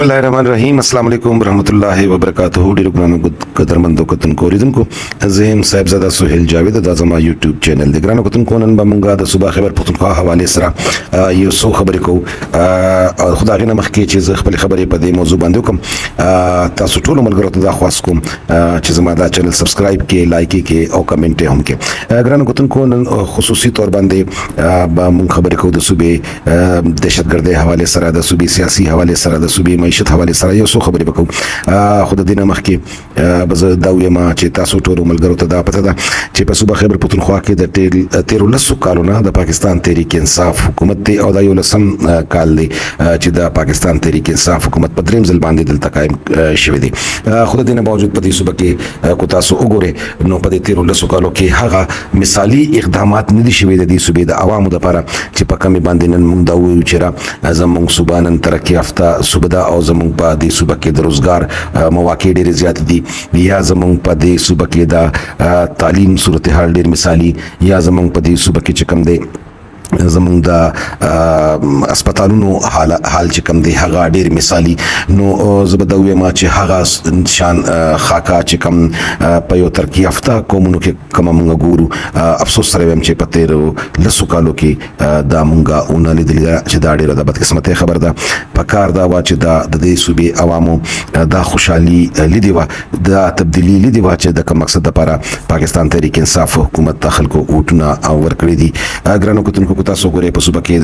बिस्मिल्लाह रहमान रहीम अस्सलाम वालेकुम रहमतुल्लाहि व बरकातहू ډیرو ګرانو قدرمندو کتونکو اوریدونکو زه یم صاحبزاده سهیل جاوید د زما یوټیوب چینل د ګرانو کتونکو نن به مونږه د صبح خبر پښتونخوا حواله سره یو څو خبرې کوو خدای غنه مخکې چې زه خپل خبرې په دې موضوع باندې کوم تاسو ټول ملګرو ته دا خواست کوم چې زما دا چینل سبسکرایب کې لایک کې او کمنټ هم کې ګرانو کتونکو نن خصوصي تور باندې به مونږ خبرې کوو د صوبې دهشتګردۍ حواله سره د صوبې سیاسي حواله سره د صوبې معیشت حواله سره یو څو خبرې وکړو خو د دینه مخکې بزه دا وایم چې تاسو ټول ملګرو ته دا پته ده چې په صوبه خیبر پختونخوا کې د 13 کالونو د پاکستان تحریک انصاف حکومت دی او دا یو لسم کال دی چې د پاکستان تحریک انصاف حکومت په دریم ځل باندې دلته قائم شوی دی خو د دینه باوجود په دې صوبه کې کو تاسو وګورئ نو په دې 13 کالو کې هغه مثالی اقدامات نه دي شوي د دې صوبې د عوامو لپاره چې په کمی باندې نن موږ دا وایو چې زموږ صوبه نن ترقی یافته صوبه ده او زموږ په دې صوبه کې د روزګار مواقع ډېرې زیات دي یا زموږ په دې صوبه کې د تعلیم صورتحال ډېر مثالي یا زموږ په دې صوبه کې چې کوم دی زموږ د هسپتالونو حال چې کوم دی هغه ډېر مثالي نو زه به دا وایم چې هغه شان خاکه چې کوم په یو ترقي یافته قومونو کې کومه موږ ګورو افسوس سره وایم چې په 13 کالو کې دا موږ ونه لیدلې چې دا ډېره د بدقسمتۍ خبر ده په کار دا وا چې د دې صوبې عوامو دا خوشحالي لیدې وه دا تبدیلي لیدې وه چې د کوم مقصد لپاره پاکستان تحریک انصاف حکومت ته خلکو ووټونه ورکړي دي ګرانو کتونکو تاسو ګورئ په صوبه کې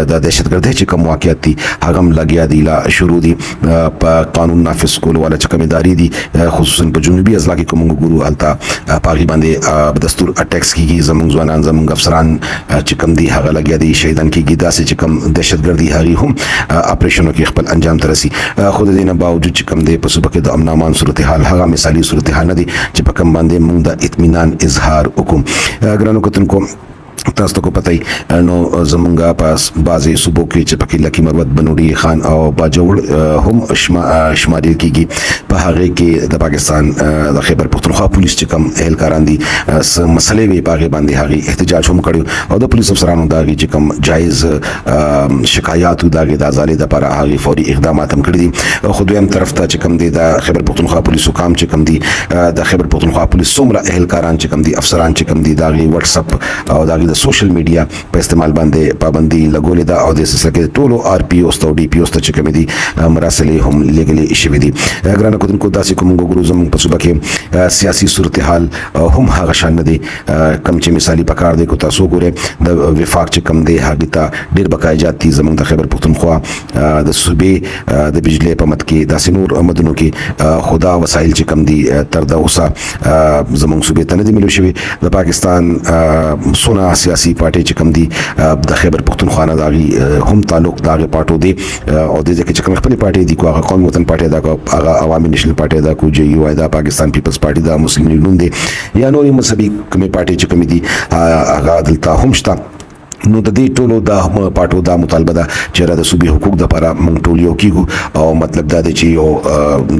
د دهشتګردۍ چې کوم واقعیت دي هغه هم لګیا دي لا شروع دي په قانون نافذ کولو والا چې کوم ادارې دي خصوصا په جنوبي اضلاع کې کوم ګورو هلته په هغې باندې بدستور اټیکس کېږي زموږ ځوانان زموږ افسران چې کوم دي هغه لګیا دي شهیدان کېږي داسې چې کوم دهشتګردي هغې هم اپریشنو کې خپل انجام ته رسي خو د دې نه باوجود چې کوم دی په صوبه کې د امن امان صورتحال هغه مثالي صورتحال نه دي چې په کوم باندې موږ د اطمینان اظهار وکړو ګرانو کتونکو تاسو ته پته نو زمونږه پاس بعضې صوبو کې چې پکې لکی مروت بنوړي خان او باجوړ هم شمارل کېږي په هغې کې د پاکستان د خیبر پختونخوا پولیس چې کوم اهلکاران دي مسلې وي په هغې باندې هغې احتجاج هم کړی او د پولیس افسرانو د هغې چې کوم جایز شکایات د هغې د ازالې دپاره هغې فوري اقدامات هم کړي دي خو دویم طرف ته چې کوم دی د خیبر پختونخوا پولیسو کام چې کوم دی د خیبر پختونخوا پولیس څومره اهلکاران چې کوم دی افسران چې کوم دی د هغې وټساپ او د هغې د سوشل میډیا په استعمال باندې پابندي لګولې ده او د سلسله کې ټولو آر پی اوس او ډي پی اوس ته چې کوم دي مراسلې هم لګلې شوې دي ګرانو کتونکو داسې کوم ګورو زموږ په صوبه کې سیاسي صورتحال هم هغه شان نه دي کم چې مثالي پکار دی کو تاسو ګورئ د وفاق چې کوم دی هغې ته ډېر بقایجات دي زموږ د خیبر پختونخوا د صوبې د بجلۍ په مد کې داسې نور مدنو کې خدا وسایل چې کوم دي تر د اوسه زموږ صوبې ته نه دي ملو شوي د پاکستان سونه سیاسي پارټي چې کوم دي د خیبر پختونخوا نه د هغې هم تعلق د هغې پارټو دی او دې ځای کې چې کومې خپلې پارټۍ دي کو هغه قومي وطن پارټۍ ده کو هغه عوامي نیشنل پارټۍ ده کو جے یو آی ده پاکستان پیپلز پارټي ده مسلم لیګ نون دی یا نورې مذهبي کومې پارټۍ چې کومې دي هغه دلته هم شته نو د دې ټولو د پارټو دا مطالبه ده چې د صوبې حقوق دپاره موږ ټول یو کېږو او مطلب دا دی چې یو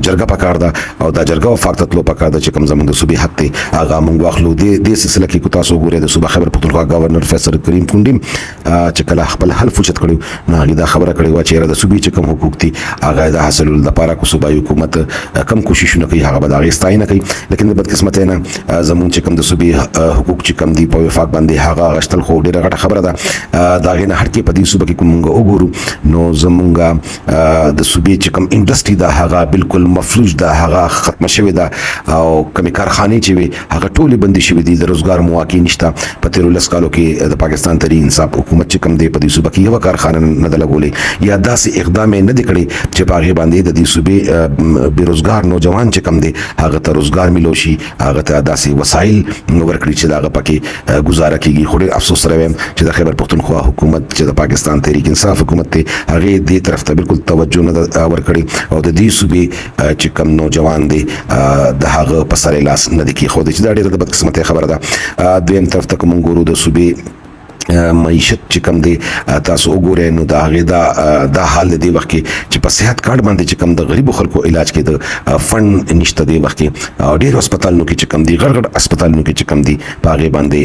جرګه پکار ده او دا جرګه وفاق ته تلو پکار ده چې کوم زموږ د صوبې حق دی هغه موږ واخلو دې سلسله کې کو تاسو وګورئ د صوبه خیبر پختونخوا ګورنر فیصل کریم کونډي چې کله خپل حلف اوچت کړی نو هغې دا خبره کړې وه چې د صوبې چې کوم حقوق دي هغه د حاصلولو دپاره کو صوبایي حکومت کم کوششونه کوي هغه به د هغې ستاینه کوي لیکن د بدقسمتۍ نه زموږ چې کوم د صوبې حقوق چې کوم دي په وفاق باندې هغه غشتل خو ډېره غټه خبره ده د هغې نه هټکې په دې صوبه کې کوم موږ وګورو نو زموږ د صوبې چې کوم انډسټري ده هغه بالکل مفلوج ده هغه ختمه شوې ده او کومې کارخانې چې وي هغه ټولې بندې شوې دي د روزګار مواقع نشته په 13 کالو کې د پاکستان تحریک انصاف حکومت چې کوم دی په دې صوبه کې یوه کارخانه نه ده لګولې یا داسې اقدام یې نه دی کړی چې په هغې باندې د دې صوبې بېروزګار نوجوان چې کوم دی هغه ته روزګار میلو شي هغه ته داسې وسایل ورکړي چې د هغه پکې ګزاره کېږي خو ډېر افسوس سره وایم چې د خیبر پختونخوا حکومت چې د پاکستان تحریک انصاف حکومت دی هغې دې طرف ته بالکل توجه نه ورکړې او د دې صوبې چې کوم نوجوان دی د هغه په سر لاس نه دی کېښودی چې دا ډېره د بدقسمتۍ خبره ده دویم طرف ته که موږ ګورو د صوبې معیشت چې کم دی تاسو وګورئ نو دا هغې دا حال دی وخت کې چې په صحت کارت باندې چې کم د غریبو خلکو علاج کې د فند نشته دی وخت کې او ډېرو هسپتالونو کې چې کم دی غټ غټ هسپتالونو کې چې کم دی په هغې باندې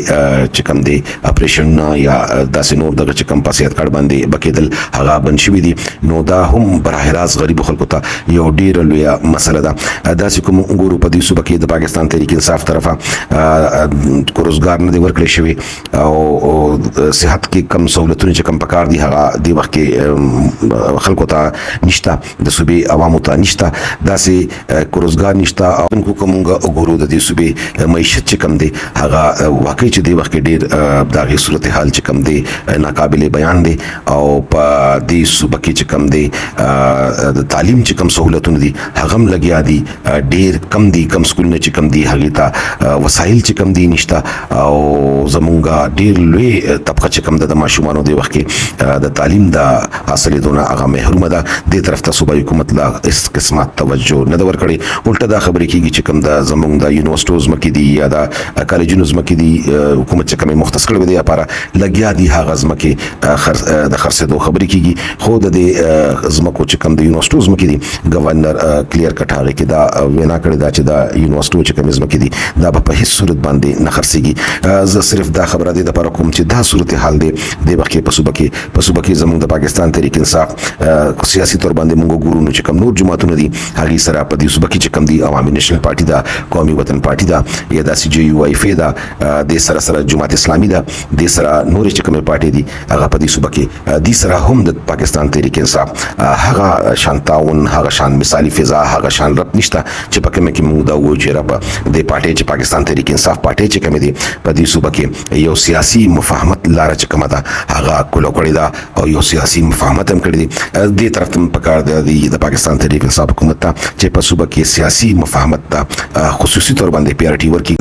چې کم دی اپریشن یا داسې نور دغه چې کم په صحت کارت باندې بکېدل هغه بند شوي دي نو دا هم براه راست غریبو خلکو ته یو ډېره لویه مسله ده داسې کوم ګورو په دې صوبه کې د پاکستان تحریک انصاف طرفه روزګار نه دی ورکړی شوی او صحت کې کم سہولتونه چې کم پکار دي هغه دی وخت کې خلکو ته نشته د صوبې عوامو ته نشته داسې روزګار نشته او کومونګه وګورو د دې صوبې معیشت چې کم دی هغه واقعي چې دی وخت کې ډېر د هغې صورتحال چې کم دی ناقابل بیان دی او په دې صوبه کې چې کم دی د تعلیم چې کم سہولتونه دي هغه هم لګیا دي ډېر کم دي کم سکولونه چې کم دي هغې ته وسایل چې کم دي نشته او زمونږ ډېر لوی طبقه چې کم ده د ماشومانو د وخت کې د تعلیم د حاصلېدو نه هغه محرومه ده دې طرف ته صوبایي حکومت لا هېڅ قسمه توجه نه ده ورکړې الټه دا خبرې کېږي چې کم د زموږ د یونیورسټو ځمکې دي یا د کالجونو ځمکې دي حکومت چې کمې مختص کړې وې دې لپاره لګیا دي هغه ځمکې د خرڅېدو خبرې کېږي خو د دې ځمکو چې کم د یونیورسټو ځمکې دي ګورنر کلیر کټ هغې کې دا وینا کړې ده چې د یونیورسټو چې کمې ځمکې دي دا به په هېڅ صورت باندې نه خرڅېږي زه صرف دا خبره دې دپاره کوم چې دا صورتحال دی د وخت کې په صوبه کې زموږ د پاکستان تحریک انصاف سیاسي طور باندې موږ ګورو نو چې کم نور جماعتونه دي هغې سره په دې صوبه کې چې کم دي عوامي نیشنل پارټي ده قومي وطن پارټي ده یا داسې JUIF ده دې سره سره جماعت اسلامي ده دې سره نورې چې کومې پارټي دي هغه په دې صوبه کې دې سره هم د پاکستان تحریک انصاف هغه شان تعاون هغه شان مثالي فضا هغه شان رب نشته چې په کومه کې موږ دا وایو چې رب د پارټي چې پاکستان تحریک انصاف پارټي چې کومې دي په دې صوبه کې یو سیاسي مفاهمت لاره چې کومه ده هغه کولو کړې ده او یو سیاسي مفاهمت هم کړی دی دې طرف ته پکار دی د پاکستان تحریک انصاف حکومت ته چې په صوبه کې سیاسي مفاهمت ته خصوصي طور باندې پیارټي ورکړي